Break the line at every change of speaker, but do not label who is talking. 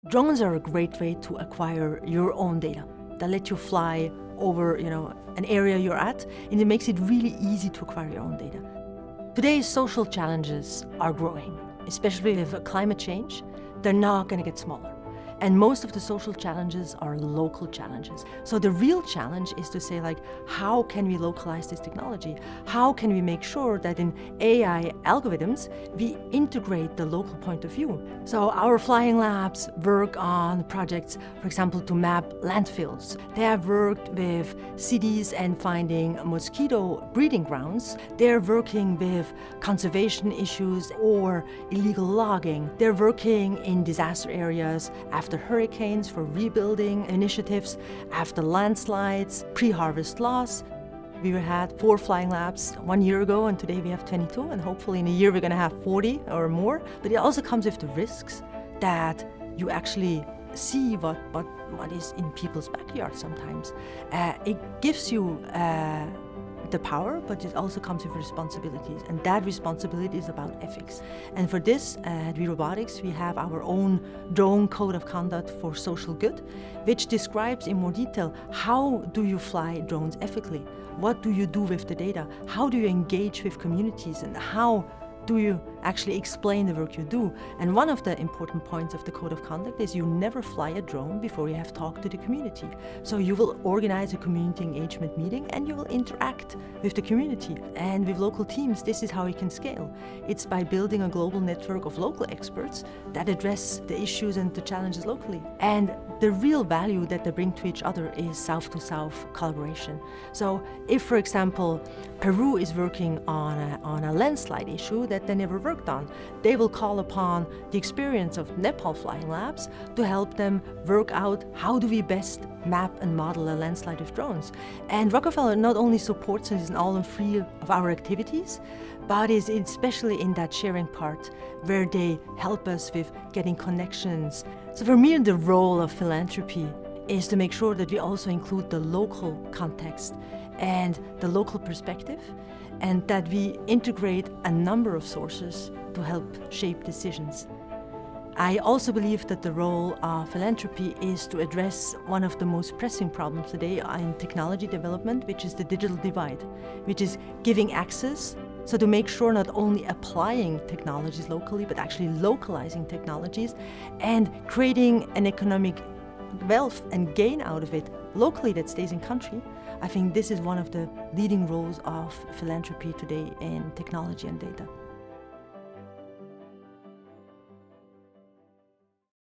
Drones are a great way to acquire your own data. They let you fly over, an area you're at, and it makes it really easy to acquire your own data. Today's social challenges are growing, especially with climate change. They're not going to get smaller. And most of the social challenges are local challenges. So the real challenge is to say, how can we localize this technology? How can we make sure that in AI algorithms, we integrate the local point of view? So our flying labs work on projects, for example, to map landfills. They have worked with cities and finding mosquito breeding grounds. They're working with conservation issues or illegal logging. They're working in disaster areas after hurricanes for rebuilding initiatives, after landslides, pre-harvest loss. We had 4 flying labs 1 year ago, and today we have 22, and hopefully in a year we're going to have 40 or more. But it also comes with the risks that you actually see what is in people's backyard sometimes. It gives you the power, but it also comes with responsibilities, and that responsibility is about ethics. And for this, at WeRobotics, we have our own drone code of conduct for social good, which describes in more detail how do you fly drones ethically, what do you do with the data, how do you engage with communities, and how do you actually explain the work you do. And one of the important points of the code of conduct is you never fly a drone before you have talked to the community. So you will organize a community engagement meeting and you will interact with the community and with local teams. This is how you can scale. It's by building a global network of local experts that address the issues and the challenges locally. And the real value that they bring to each other is south-to-south collaboration. So if, for example, Peru is working on a landslide issue that they never worked on, they will call upon the experience of Nepal flying labs to help them work out how do we best map and model a landslide with drones. And Rockefeller not only supports us in all and three of our activities, but is especially in that sharing part where they help us with getting connections. So for me, the role of philanthropy is to make sure that we also include the local context and the local perspective, and that we integrate a number of sources to help shape decisions. I also believe that the role of philanthropy is to address one of the most pressing problems today in technology development, which is the digital divide, which is giving access. So to make sure not only applying technologies locally, but actually localizing technologies and creating an economic wealth and gain out of it locally that stays in country. I think this is one of the leading roles of philanthropy today in technology and data.